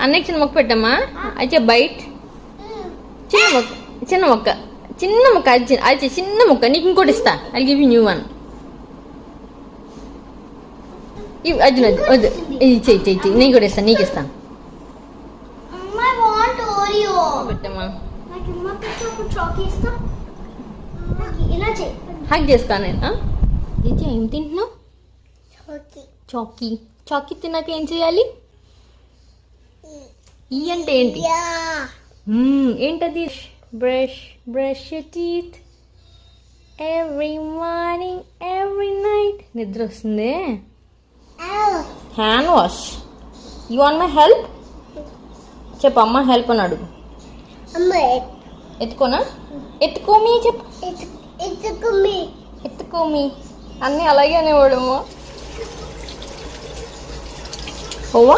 అన్నయ్య చిన్న మొక్క పెట్టమ్మా. అయితే బైట్ చిన్న మొక్క అది చిన్న మొక్క. నీకు ఇంకోటి ఇస్తా. I give you new one. Arjun వద్దు, ఇది చెయ్యి. నేను కూడా ఇస్తాను, నీకు ఇస్తాను. పెట్టమ్మా. హక్ చేసుకో నేను. ఏం తింటున్నావు? చాకీ తిన్నాక ఏం చేయాలి? ఈ అంటే ఏంటి? ఏంటది? Brush your teeth every morning every night. నిద్ర వస్తుంది. Hand wash. You want my help? చెప్పు, అమ్మ హెల్ప్ అని అడుగు. ఎత్తుకోనా? ఎత్తుకోమి చెప్పు. ఎత్తుకోమి అన్నీ అలాగే అనేవాడమ్మా. ఓవా